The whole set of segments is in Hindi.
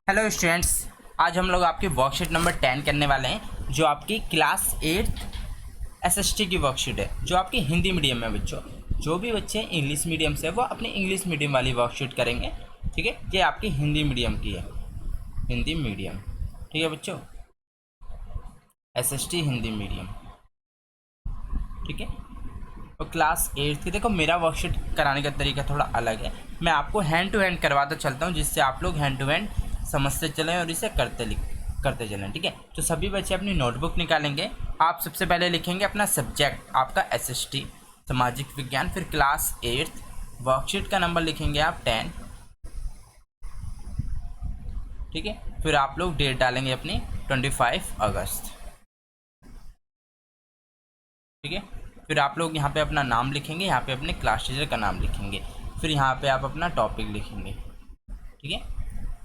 हेलो स्टूडेंट्स, आज हम लोग आपकी वर्कशीट नंबर 10 करने वाले हैं जो आपकी क्लास 8 एसएसटी की वर्कशीट है जो आपकी हिंदी मीडियम में बच्चों। जो भी बच्चे इंग्लिश मीडियम से वो अपनी इंग्लिश मीडियम वाली वर्कशीट करेंगे। ठीक है, ये आपकी हिंदी मीडियम की है, हिंदी मीडियम। ठीक है बच्चों, एसएसटी हिंदी मीडियम। ठीक है, और क्लास 8 की देखो मेरा वर्कशीट कराने का तरीका थोड़ा अलग है। मैं आपको हैंड टू हैंड करवाता चलता हूँ जिससे आप लोग हैंड टू हैंड समझते चलें और इसे करते चलें। ठीक है, तो सभी बच्चे अपनी नोटबुक निकालेंगे। आप सबसे पहले लिखेंगे अपना सब्जेक्ट, आपका एसएसटी सामाजिक विज्ञान, फिर क्लास 8, वर्कशीट का नंबर लिखेंगे आप 10। ठीक है, फिर आप लोग डेट डालेंगे अपनी 25 अगस्त। ठीक है, फिर आप लोग यहाँ पे अपना नाम लिखेंगे, यहाँ पे अपने क्लास टीचर का नाम लिखेंगे, फिर यहाँ पे आप अपना टॉपिक लिखेंगे। ठीक है,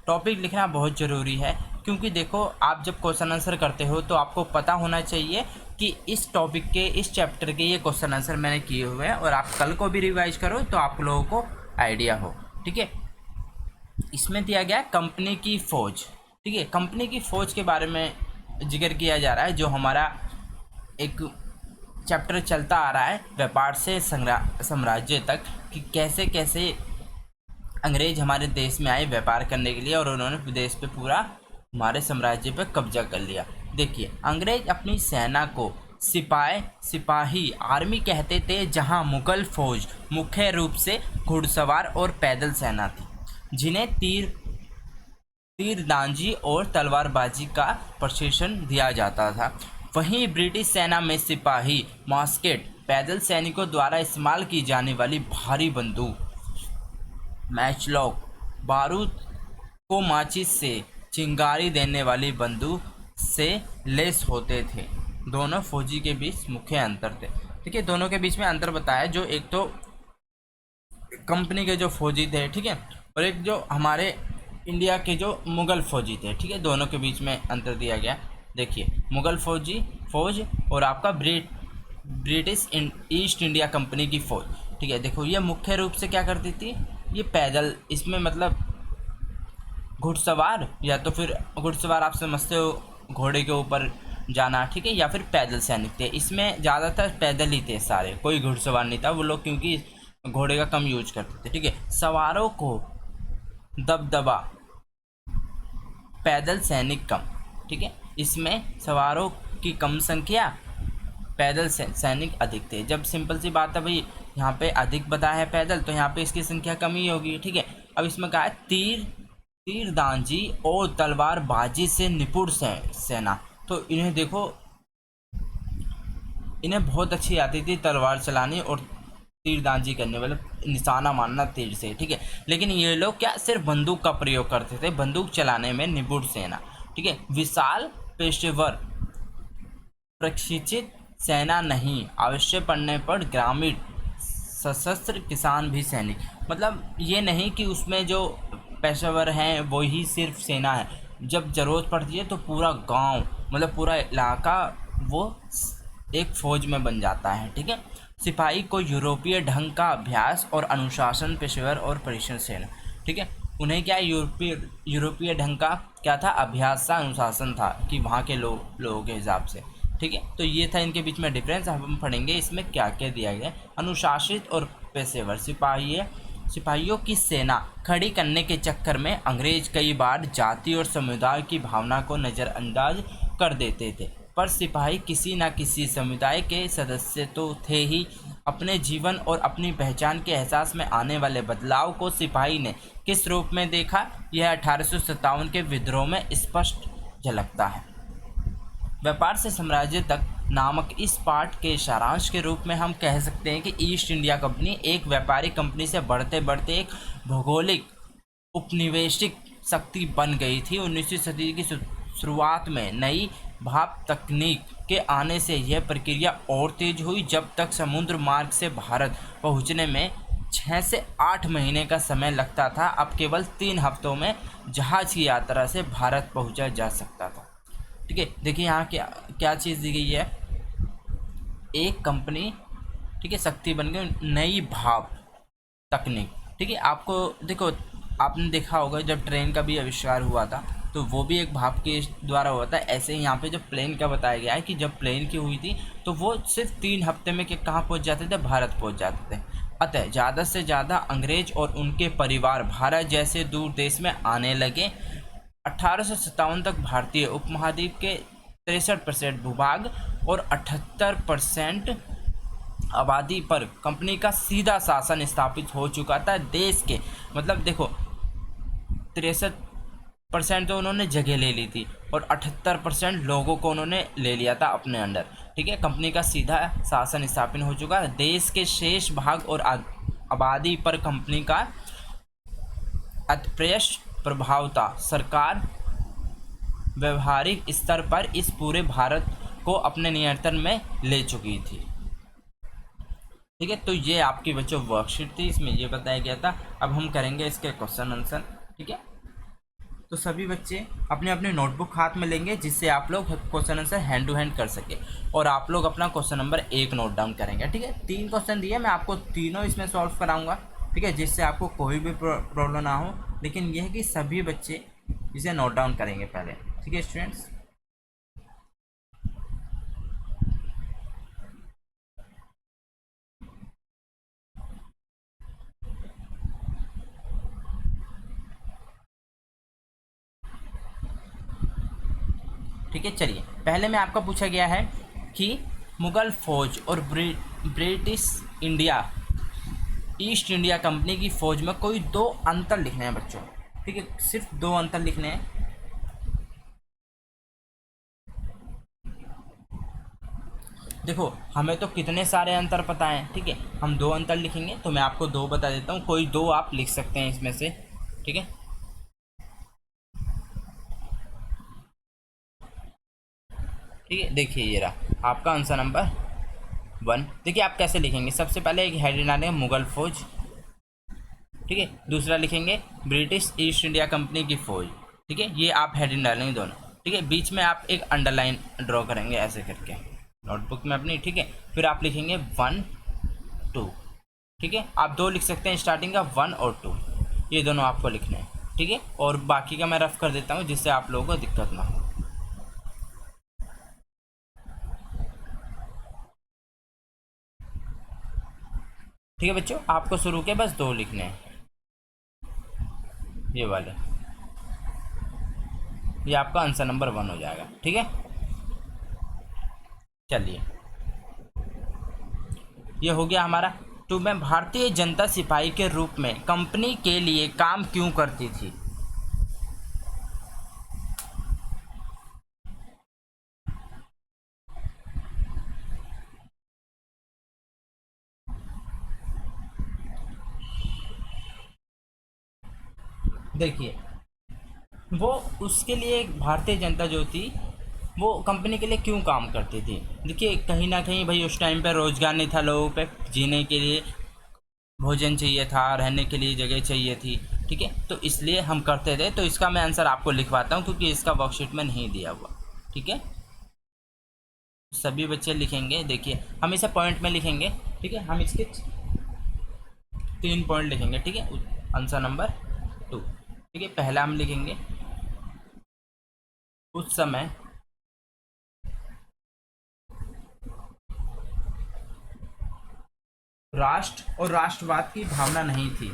टॉपिक लिखना बहुत ज़रूरी है क्योंकि देखो आप जब क्वेश्चन आंसर करते हो तो आपको पता होना चाहिए कि इस टॉपिक के, इस चैप्टर के ये क्वेश्चन आंसर मैंने किए हुए हैं और आप कल को भी रिवाइज करो तो आप लोगों को आइडिया हो। ठीक है, इसमें दिया गया कंपनी की फ़ौज। ठीक है, कंपनी की फ़ौज के बारे में जिक्र किया जा रहा है, जो हमारा एक चैप्टर चलता आ रहा है व्यापार से साम्राज्य तक, कि कैसे कैसे अंग्रेज हमारे देश में आए व्यापार करने के लिए और उन्होंने देश पे पूरा हमारे साम्राज्य पे कब्जा कर लिया। देखिए, अंग्रेज अपनी सेना को सिपाही आर्मी कहते थे, जहां मुगल फौज मुख्य रूप से घुड़सवार और पैदल सेना थी जिन्हें तीरंदाजी और तलवारबाजी का प्रशिक्षण दिया जाता था। वहीं ब्रिटिश सेना में सिपाही, मस्केट, पैदल सैनिकों द्वारा इस्तेमाल की जाने वाली भारी बंदूक, मैचलॉक, बारूद को माचिस से चिंगारी देने वाली बंदूक से लेस होते थे। दोनों फौजी के बीच मुख्य अंतर थे। ठीक है, दोनों के बीच में अंतर बताया, जो एक तो कंपनी के जो फौजी थे, ठीक है, और एक जो हमारे इंडिया के जो मुग़ल फौजी थे। ठीक है, दोनों के बीच में अंतर दिया गया। देखिए, मुग़ल फौज और आपका ब्रिटिश ईस्ट इंडिया कंपनी की फ़ौज। ठीक है, देखो ये मुख्य रूप से क्या करती थी, ये पैदल, इसमें मतलब घुड़सवार, या तो फिर घुड़सवार आप समझते हो घोड़े के ऊपर जाना, ठीक है, या फिर पैदल सैनिक थे। इसमें ज़्यादातर पैदल ही थे सारे, कोई घुड़सवार नहीं था वो लोग, क्योंकि घोड़े का कम यूज करते थे। ठीक है, सवारों को दबदबा, पैदल सैनिक कम। ठीक है, इसमें सवारों की कम संख्या, पैदल सैनिक अधिक थे। जब सिंपल सी बात है भाई, यहाँ पे अधिक बताया है पैदल, तो यहाँ पे इसकी संख्या कम ही होगी। ठीक है, अब इसमें कहा है तीरंदाजी और तलवारबाजी से निपुण सेना। तो इन्हें देखो, इन्हें बहुत अच्छी आती थी तलवार चलानी और तीरंदाजी करने, मतलब निशाना मारना तीर से। ठीक है, लेकिन ये लोग क्या सिर्फ बंदूक का प्रयोग करते थे, बंदूक चलाने में निपुण सेना। ठीक है, विशाल पेशेवर प्रशिक्षित सेना नहीं, आवश्यक पड़ने पर ग्रामीण सशस्त्र किसान भी सैनिक। मतलब ये नहीं कि उसमें जो पेशेवर हैं वो ही सिर्फ सेना है, जब ज़रूरत पड़ती है तो पूरा गांव, मतलब पूरा इलाका वो एक फ़ौज में बन जाता है। ठीक है, सिपाही को यूरोपीय ढंग का अभ्यास और अनुशासन, पेशेवर और परिश्रम सेना। ठीक है, उन्हें क्या यूरोपीय ढंग का क्या था, अभ्यास था, अनुशासन था, कि वहाँ के लोगों के हिसाब से। ठीक है, तो ये था इनके बीच में डिफरेंस। अब हम पढ़ेंगे इसमें क्या क्या दिया गया। अनुशासित और पेशेवर सिपाहियों की सेना खड़ी करने के चक्कर में अंग्रेज कई बार जाति और समुदाय की भावना को नज़रअंदाज कर देते थे, पर सिपाही किसी न किसी समुदाय के सदस्य तो थे ही। अपने जीवन और अपनी पहचान के एहसास में आने वाले बदलाव को सिपाही ने किस रूप में देखा, यह 1857 के विद्रोह में स्पष्ट झलकता है। व्यापार से साम्राज्य तक नामक इस पाठ के सारांश के रूप में हम कह सकते हैं कि ईस्ट इंडिया कंपनी एक व्यापारिक कंपनी से बढ़ते बढ़ते एक भौगोलिक उपनिवेशिक शक्ति बन गई थी। 19वीं सदी की शुरुआत में नई भाप तकनीक के आने से यह प्रक्रिया और तेज हुई। जब तक समुद्र मार्ग से भारत पहुंचने में 6 से 8 महीने का समय लगता था, अब केवल 3 हफ्तों में जहाज की यात्रा से भारत पहुंचा जा सकता था। ठीक है, देखिए यहाँ क्या क्या चीज़ दी गई है, एक कंपनी, ठीक है, शक्ति बन गई, नई भाप तकनीक। ठीक है, आपको देखो आपने देखा होगा जब ट्रेन का भी आविष्कार हुआ था तो वो भी एक भाप के द्वारा हुआ था। ऐसे ही यहाँ पे जो प्लेन का बताया गया है कि जब प्लेन की हुई थी तो वो सिर्फ 3 हफ्ते में कि कहाँ पहुँच जाते थे, भारत पहुँच जाते थे। अतः ज़्यादा से ज़्यादा अंग्रेज और उनके परिवार भारत जैसे दूर देश में आने लगे। 1857 तक भारतीय उपमहाद्वीप के 63% भूभाग और 78% आबादी पर कंपनी का सीधा शासन स्थापित हो चुका था देश के। मतलब देखो, 63% तो उन्होंने जगह ले ली थी और 78% लोगों को उन्होंने ले लिया था अपने अंडर। ठीक है, कंपनी का सीधा शासन स्थापित हो चुका है। देश के शेष भाग और आबादी पर कंपनी का अप्रत्यक्ष प्रभाव था। सरकार व्यवहारिक स्तर पर इस पूरे भारत को अपने नियंत्रण में ले चुकी थी। ठीक है, तो ये आपकी बच्चों वर्कशीट थी, इसमें ये बताया गया था। अब हम करेंगे इसके क्वेश्चन आंसर। ठीक है, तो सभी बच्चे अपने अपने नोटबुक हाथ में लेंगे जिससे आप लोग question answer hand to hand कर सके, और आप लोग अपना क्वेश्चन नंबर 1 नोट डाउन करेंगे। ठीक है, 3 क्वेश्चन दिए, मैं आपको तीनों इसमें सॉल्व कराऊंगा। ठीक है, जिससे आपको कोई भी प्रॉब्लम ना हो, लेकिन यह है कि सभी बच्चे इसे नोट डाउन करेंगे पहले। ठीक है स्टूडेंट्स, ठीक है। चलिए, पहले में आपका पूछा गया है कि मुगल फौज और British India east India company की फौज में कोई 2 अंतर लिखने हैं बच्चों। ठीक है, सिर्फ 2 अंतर लिखने हैं। देखो, हमें तो कितने सारे अंतर पता हैं। ठीक है, हम 2 अंतर लिखेंगे, तो मैं आपको 2 बता देता हूँ, कोई 2 आप लिख सकते हैं इसमें से। ठीक है, ठीक है, देखिए ये रहा आपका आंसर नंबर 1। देखिए आप कैसे लिखेंगे, सबसे पहले एक हेडिंग डालेंगे मुगल फौज। ठीक है, दूसरा लिखेंगे ब्रिटिश ईस्ट इंडिया कंपनी की फौज। ठीक है, ये आप हेडिंग डालेंगे दोनों। ठीक है, बीच में आप एक अंडरलाइन ड्रॉ करेंगे ऐसे करके नोटबुक में अपनी। ठीक है, फिर आप लिखेंगे 1 2। ठीक है, आप 2 लिख सकते हैं स्टार्टिंग का, 1 और 2, ये दोनों आपको लिखने हैं। ठीक है, और बाकी का मैं रफ कर देता हूँ जिससे आप लोगों को दिक्कत ना हो। ठीक है बच्चों, आपको शुरू के बस 2 लिखने हैं, ये वाले। ये आपका आंसर नंबर 1 हो जाएगा। ठीक है, चलिए, ये हो गया हमारा। तो मैं भारतीय जनता सिपाही के रूप में कंपनी के लिए काम क्यों करती थी। देखिए, वो उसके लिए भारतीय जनता जो थी वो कंपनी के लिए क्यों काम करती थी। देखिए, कहीं ना कहीं भाई उस टाइम पे रोज़गार नहीं था लोगों पे, जीने के लिए भोजन चाहिए था, रहने के लिए जगह चाहिए थी। ठीक है, तो इसलिए हम करते थे। तो इसका मैं आंसर आपको लिखवाता हूँ क्योंकि इसका वर्कशीट में नहीं दिया हुआ। ठीक है, सभी बच्चे लिखेंगे। देखिए, हम इसे पॉइंट में लिखेंगे। ठीक है, हम इसके 3 पॉइंट लिखेंगे। ठीक है, आंसर नंबर 2। ठीक है, पहला हम लिखेंगे उस समय राष्ट्र और राष्ट्रवाद की भावना नहीं थी।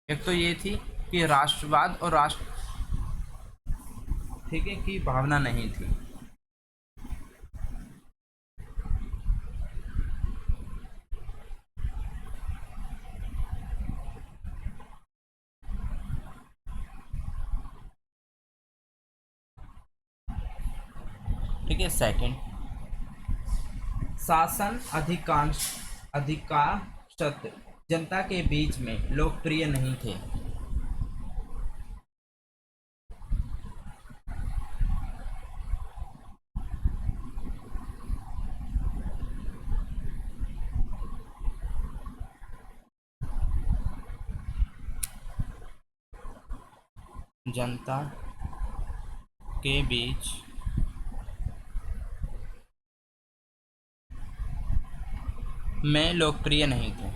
एक तो ये थी कि राष्ट्रवाद और राष्ट्र, ठीक है, की भावना नहीं थी। ठीक है, सेकंड, शासन अधिकांशतः जनता के बीच में लोकप्रिय नहीं थे। जनता के बीच में लोकप्रिय नहीं थे।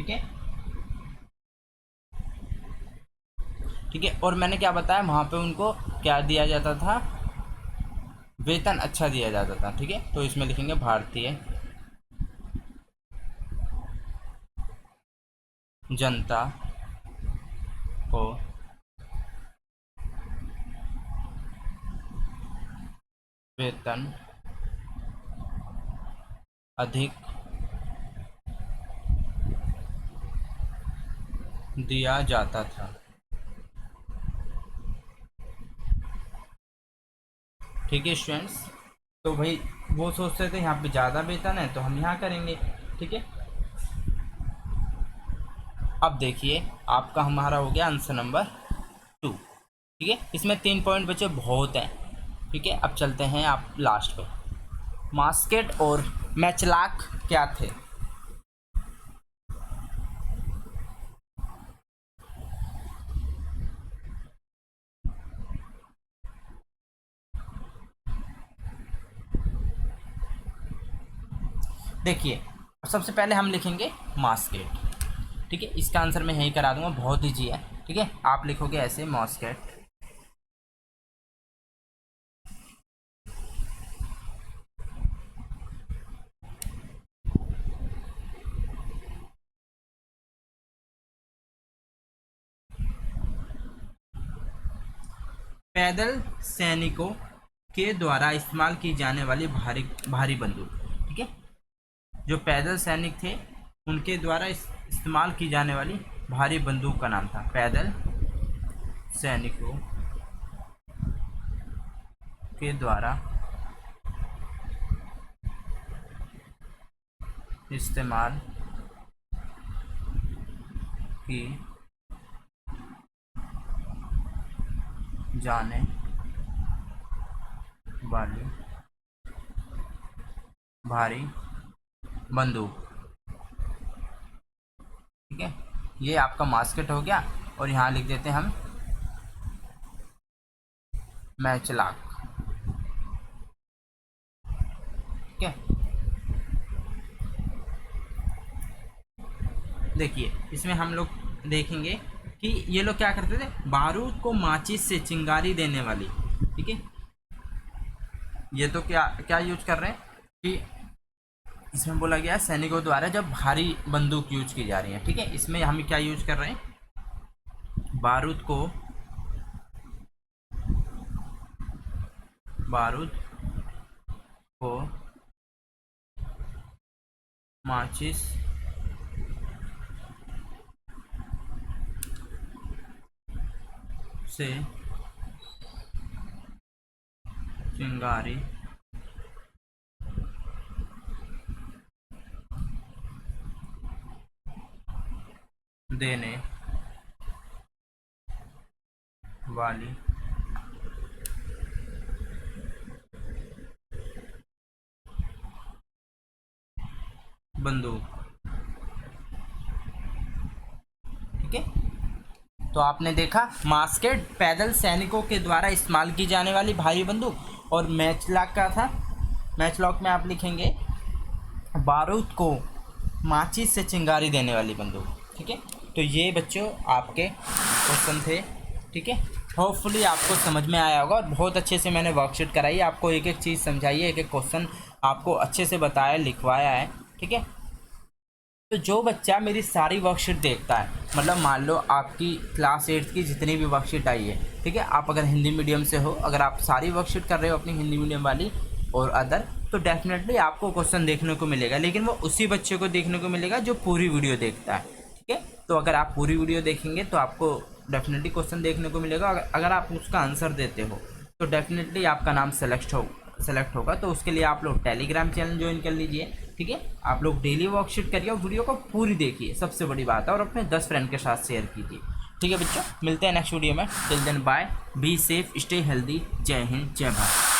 ठीक है, ठीक है। और मैंने क्या बताया, वहाँ पे उनको क्या दिया जाता था, वेतन अच्छा दिया जाता था, ठीक है। तो इसमें लिखेंगे भारतीय जनता को वेतन अधिक दिया जाता था, ठीक है स्टूडेंट्स। तो भाई वो सोचते थे यहाँ पे ज़्यादा वेतन है तो हम यहाँ करेंगे, ठीक है। अब देखिए आपका हमारा हो गया आंसर नंबर 2, ठीक है। इसमें 3 पॉइंट बचे, बहुत हैं, ठीक है। अब चलते हैं आप लास्ट पे, मास्केट और मैचलाक क्या थे। देखिए सबसे पहले हम लिखेंगे मास्केट, ठीक है। इसका आंसर मैं यही करा दूंगा, बहुत ईजी है, ठीक है। आप लिखोगे ऐसे मास्केट, पैदल सैनिकों के द्वारा इस्तेमाल की जाने वाली भारी भारी बंदूक, ठीक है। जो पैदल सैनिक थे उनके द्वारा इस्तेमाल की जाने वाली भारी बंदूक का नाम था पैदल सैनिकों के द्वारा इस्तेमाल की जाने वाली भारी बंदूक, ठीक है। ये आपका मास्केट हो गया, और यहाँ लिख देते हैं हम मैचलाक, ठीक है। देखिए इसमें हम लोग देखेंगे कि ये लोग क्या करते थे, बारूद को माचिस से चिंगारी देने वाली, ठीक है। ये तो क्या क्या यूज कर रहे हैं कि इसमें बोला गया सैनिकों द्वारा जब भारी बंदूक यूज की जा रही है, ठीक है। इसमें हम क्या यूज कर रहे हैं, बारूद को माचिस से चिंगारी देने वाली बंदूक, ठीक है। तो आपने देखा मास्केट पैदल सैनिकों के द्वारा इस्तेमाल की जाने वाली भारी बंदूक, और मैचलॉक का था, मैचलॉक में आप लिखेंगे बारूद को माचिस से चिंगारी देने वाली बंदूक, ठीक है। तो ये बच्चों आपके क्वेश्चन थे, ठीक है। होपफुली आपको समझ में आया होगा, और बहुत अच्छे से मैंने वर्कशीट कराई, आपको एक एक चीज़ समझाई है, एक एक क्वेश्चन आपको अच्छे से बताया लिखवाया है, ठीक है। तो जो बच्चा मेरी सारी वर्कशीट देखता है, मतलब मान लो आपकी क्लास 8 की जितनी भी वर्कशीट आई है, ठीक है, आप अगर हिंदी मीडियम से हो, अगर आप सारी वर्कशीट कर रहे हो अपनी हिंदी मीडियम वाली और अदर, तो डेफिनेटली आपको क्वेश्चन देखने को मिलेगा, लेकिन वो उसी बच्चे को देखने को मिलेगा जो पूरी वीडियो देखता है, ठीक है। तो अगर आप पूरी वीडियो देखेंगे तो आपको डेफिनेटली क्वेश्चन देखने को मिलेगा, अगर आप उसका आंसर देते हो तो डेफिनेटली आपका नाम सेलेक्ट होगा। तो उसके लिए आप लोग टेलीग्राम चैनल ज्वाइन कर लीजिए, ठीक है। आप लोग डेली वर्कशीट करिए और वीडियो को पूरी देखिए, सबसे बड़ी बात है, और अपने 10 फ्रेंड के साथ शेयर कीजिए, ठीक है बच्चों। मिलते हैं नेक्स्ट वीडियो में, till then bye, be safe, stay healthy, जय हिंद, जय भारत।